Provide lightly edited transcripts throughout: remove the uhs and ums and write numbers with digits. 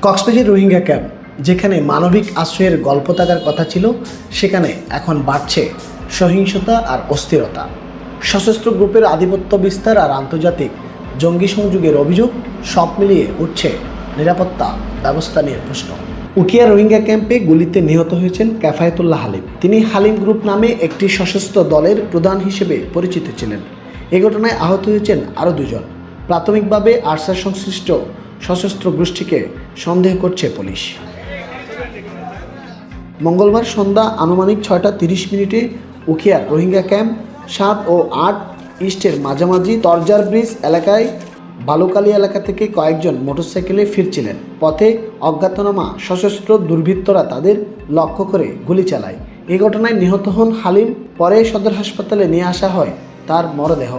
Cox's Bazar Rohingya camp, যেখানে মানবিক আশ্রয়ের গল্প থাকার কথা ছিল, সেখানে এখন বাড়ছে সহিংসতা আর অস্থিরতা। সশস্ত্র গ্রুপের আধিপত্য বিস্তার আর আন্তর্জাতিক জঙ্গি সংযোগের অভিযোগ, সব মিলিয়ে উঠছে নিরাপত্তা ব্যবস্থা নিয়ে প্রশ্ন। উখিয়া রোহিঙ্গা ক্যাম্পে গুলিতে নিহত হয়েছেন ক্যাফায়েতুল্লাহ হালিম। তিনি হালিম গ্রুপ নামে একটি সশস্ত্র দলের প্রধান হিসেবে পরিচিত ছিলেন। এ ঘটনায় আহত হয়েছেন আরও দুজন। প্রাথমিকভাবে আরসার সংশ্লিষ্ট সশস্ত্র গোষ্ঠীকে সন্দেহ করছে পুলিশ। মঙ্গলবার সন্ধ্যা আনুমানিক 6:30 উখিয়ার রোহিঙ্গা ক্যাম্প 7 ও 8 ইস্টের মাঝামাঝি তরজার ব্রিজ এলাকায় বালুকালী এলাকা থেকে কয়েকজন মোটরসাইকেলে ফিরছিলেন। পথে অজ্ঞাতনামা সশস্ত্র দুর্বৃত্তরা তাদের লক্ষ্য করে গুলি চালায়। এই ঘটনায় নিহত হন হালিম। পরে সদর হাসপাতালে নিয়ে আসা হয় তার মরদেহ।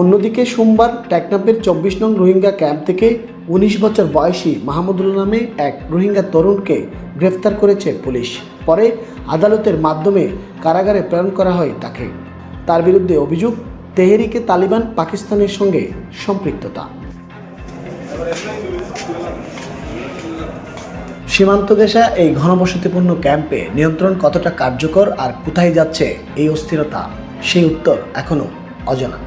অন্যদিকে সোমবার টেকনাফের 24 নং রোহিঙ্গা ক্যাম্প থেকে 19 বছর বয়সী মাহমুদুল্লাহ নামে এক রোহিঙ্গা তরুণকে গ্রেফতার করেছে পুলিশ। পরে আদালতের মাধ্যমে কারাগারে প্রেরণ করা হয় তাকে। তার বিরুদ্ধে অভিযোগ, তেহরিকে তালিবান পাকিস্তানের সঙ্গে সম্পৃক্ততা। সীমান্ত ঘেঁষা এই ঘনবসতিপূর্ণ ক্যাম্পে নিয়ন্ত্রণ কতটা কার্যকর আর কোথায় যাচ্ছে এই অস্থিরতা, সেই উত্তর এখনও অজানা।